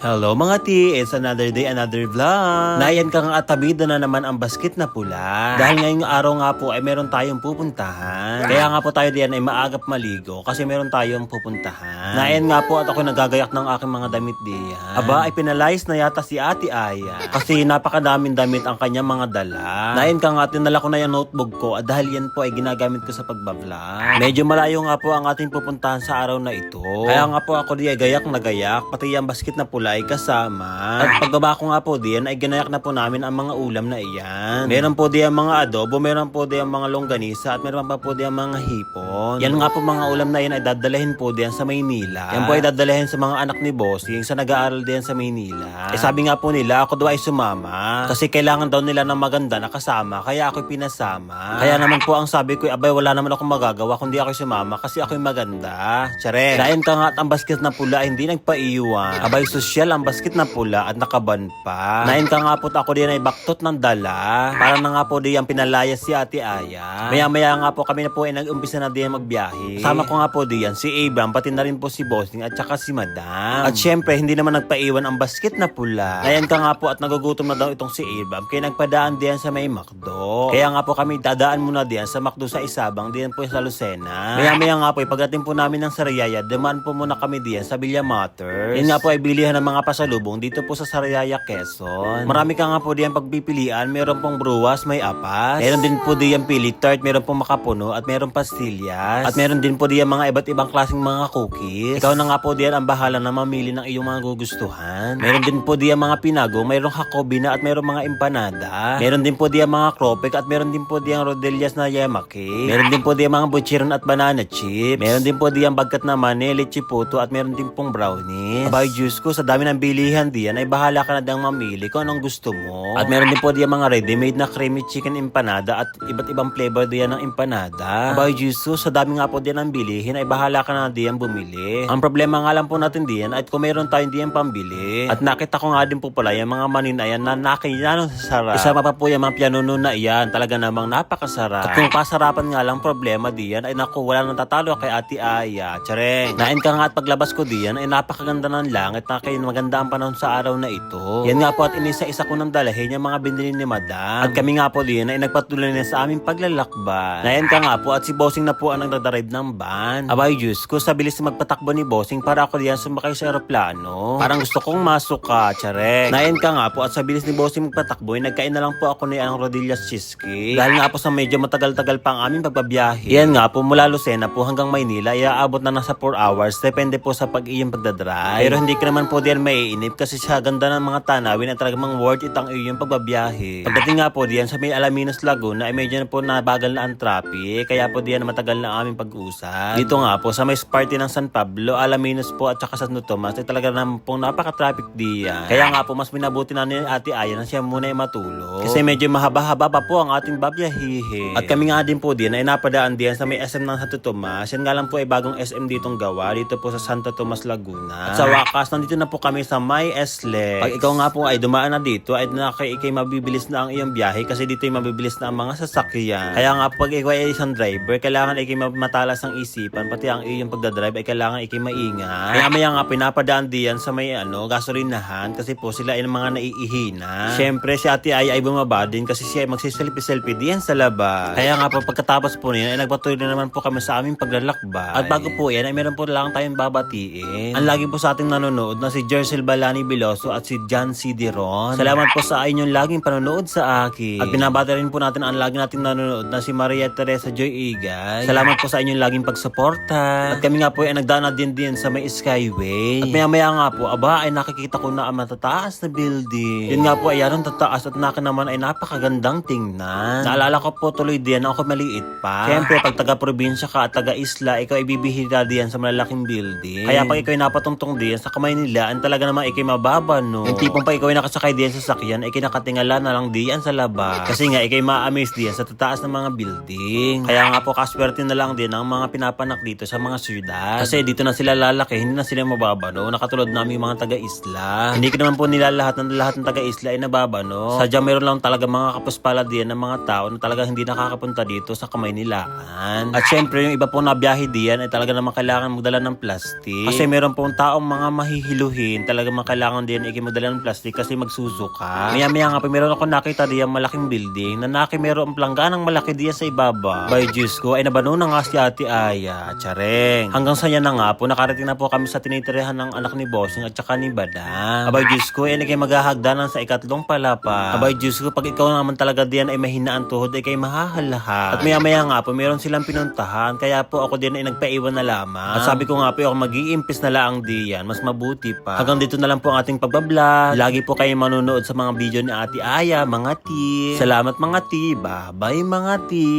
Hello mga ti, it's another day, another vlog. Nayan ka nga at tabido na naman ang basket na pula. Dahil ngayong araw nga po ay meron tayong pupuntahan. Kaya nga po tayo diyan ay maagap maligo kasi meron tayong pupuntahan. Nayan nga po at ako nagagayak ng aking mga damit diyan. Aba ay pinalayas na yata si Ate Aya kasi napakadaming damit ang kanyang mga dala. Nayan ka nga at dinala ko na yung notebook ko at dahil yan po ay ginagamit ko sa pagbablog. Medyo malayo nga po ang ating pupuntahan sa araw na ito. Kaya nga po ako diyan gayak na gayak pati yung basket na pula ay kasama. At pagbaba ko nga po diyan ay ginayak na po namin ang mga ulam na iyan. Meron po diyan mga adobo, meron po diyan mga longganisa at meron pa po diyan mga hipon. Yan nga po mga ulam na yan ay dadalahin po diyan sa Maynila. Yan po ay dadalahin sa mga anak ni Bossing sa nag-aaral diyan sa Maynila. Eh sabi nga po nila ako daw ay sumama kasi kailangan daw nila ng maganda na kasama kaya ako pinasama. Kaya naman po ang sabi ko abay wala naman akong magagawa kundi ako sumama kasi ako'y maganda. Tsare. Dahil ka nga at ang basket na pula ay hindi nagpaiwan. Abay sosyal ang basket na pula at nakaban pa. Nain ka nga po ako din ay baktot ng dala. Para na nga po diyan pinalaya si Ate Aya. Maya-maya nga po kami na po ay nag-umpisa na diyan magbiyahe. Sama ko nga po diyan si Abram pati na rin po si Bossing at saka si Madam. At syempre hindi naman nagpaiwan ang basket na pula. Nain ka nga po at nagugutom na daw itong si Abram kaya nagpadaan diyan sa may McDo. Kaya nga po kami dadaan muna diyan sa McDo sa Isabang diyan po sa Lucena. Maya-maya nga po pagdating po namin ng Sariaya dumaan po muna kami diyan sa Villa Matters. Yan nga po ay bilihan ng mga pasalubong dito po sa Sariaya, Quezon. Marami ka nga po diyan pagpipilian. Meron pong bruwas, may apas. Meron din po diyan pili tart, meron pong makapuno at meron pastillas. At meron din po diyan mga iba't ibang klaseng mga cookies. Ikaw na nga po diyan ang bahala na mamili ng iyong mga gugustuhan. Meron din po diyan mga pinago, mayroong hakobina at meron mga empanada. Meron din po diyan mga kropek at meron din po diyan rodelias na yamaki. Meron din po diyan mga butchiron at banana chips. Meron din po diyan bagkat na mani, leche puto at meron din pong brownies. Abay juice ko, sa dami ng bilihan diyan ay bahala ka na dang mamili kung anong gusto mo. At meron din po diyan mga ready-made na creamy chicken empanada at iba't ibang flavor diyan ng empanada. Abay juice ko, sa dami nga po diyan ng bilihin ay bahala ka na diyan bumili. Ang problema nga lang po natin diyan ay kung meron tayong diyan pambili. At nakita ko nga din po pala yung mga manin na yan na nakinyanong sarap. Isa pa po yung mga pianuno na iyan, talaga namang napakasarap. At kung pasarapan nga lang problema diyan ay naku wala nang tatalo kay Ate Aya. Tsareng. Nain ka nga at paglabas ko diyan ay napakaganda ng langit na kayo maganda ang panahon sa araw na ito. Yan nga po at inisa-isa ko nang dalahin yung mga binili ni Madam. At kami nga po diyan ay nagpatuloy na sa aming paglalakbay. Nayan ka nga po at si Bossing na po ang nagdadrive ng van. Abay Diyos ko, sa bilis na magpatakbo ni Bossing para ako diyan sumakay sa aeroplano. Parang gusto kong masok ka, tsarek. Nayan ka nga po at sa bilis ni Bossing magpatakbo ay nagkain na lang po ako ni ang rodillas cheesecake. Dahil nga po sa medyo matagal-tagal pa ang aming pagbabiyahe. Yan nga po mula Lucena po hanggang Maynila iaabot na nasa 4 hours depende po sa pag-iyong pagdadrive. Pero hindi ka naman po diyan maiinip kasi sa ganda ng mga tanawin at talagang worth it ang iyong pagbabiyahe. Pagdating nga po diyan sa may Alaminos Laguna ay medyo na po nabagal na ang traffic kaya po diyan matagal na aming pag-usap. Dito nga po sa may party ng San Pablo, Alaminos po at saka Santo Tomas ay talaga naman po napaka-traffic diyan. Kaya nga po mas minabuti na ni Ate Aya na siya muna ay matulog. Kasi medyo mahaba-haba pa po ang ating babiyahihin. At kami nga din po diyan ay napadaan diyan sa may SM ng Santo Tomas. Yan nga lang po ay bagong SM ditong gawa dito po sa Santo Tomas Laguna. At sa wakas nandito na po kami sa may Esle. Pag ikaw nga po ay dumaan na dito ay ikay mabibilis na ang iyong biyahe kasi dito ay mabibilis na ang mga sasakyan. Kaya nga pag ikaw ay isang driver, kailangan ikay matalas ang isipan pati ang iyong pagdadrive ay kailangan ikay maingat. Kaya maya nga pinapadaan diyan sa may gasolinahan kasi po sila ay mga naiihina. Siyempre si Ate ay bumaba din kasi siya ay magsiselfie-selfie diyan sa labas. Kaya nga po pagkatapos po niyan ay nagpatuloy na naman po kami sa aming paglalakbay. At bago po yan ay meron po lang tayong babatiin. Ang lagi po sa ating nanonood na si Jercel Balani Biloso at si John C. Diron. Salamat po sa inyong laging panonood sa akin. At binabati rin po natin ang lagi nating nanonood na si Maria Teresa Joy Igay. Salamat po sa inyong laging pagsuporta. At kami nga po ay nagdaan na din sa may Skyway. At maya-maya nga po, aba ay nakikita ko na ang matataas na building. Yun nga po ay yaron tataas at naka naman ay napakagandang tingnan. Naalala ko po tuloy diyan ako maliit pa. Siyempre pag taga-probinsya ka at taga-isla, ikaw ay bibihira diyan sa malalaking building. Kaya pag ikaw ay napatungtong diyan sa kamay nila, ang talaga naman ikay mababa no. Yung tipong pa ikaw ay nakasakay diyan sa sakyan, ay kinakatingala na lang diyan sa labas. Kasi nga ikay ma-amaze diyan sa tataas ng mga building. Kaya Kaya nga po kaswerte na lang din ang mga pinapanak dito sa mga syudad. Kasi dito na sila lalaki, hindi na sila mababano. Nakatulad namin yung mga taga-isla. Hindi ko naman po nila lahat ng taga-isla ay nababano. Sadya meron lang talaga mga kapuspalad din ng mga tao na talaga hindi nakakapunta dito sa Kamaynilaan. At syempre yung iba po na biyahe diyan ay talaga naman kailangan magdala ng plastic. Kasi meron pong taong mga mahihiluhin, talaga makailangan din magdala ng plastic kasi magsusuka. Maya-maya nga po meron ako nakita diyan malaking building na meron plangganang malaki diyan sa ibaba. By Diyos ko ay nabano na nga si Ate Aya. Tsareng. Hanggang sa yan na nga po nakarating na po kami sa tinitirahan ng anak ni Bossing at saka ni Badang. Abay Diyos ko ay kayo maghahagdanan sa ikatlong palapa. Abay Diyos ko pag ikaw naman talaga diyan ay mahina ang tuhod ay kayo mahahalahan. At maya-maya nga po meron silang pinuntahan kaya po ako din ay nagpaiwan na lamang. At sabi ko nga po ako mag-iimpis na lang diyan. Mas mabuti pa. Hanggang dito na lang po ang ating pagbablog. Lagi po kayo manonood sa mga video ni Ate Aya, mga ti. Salamat mga ti. Bye-bye mga ti.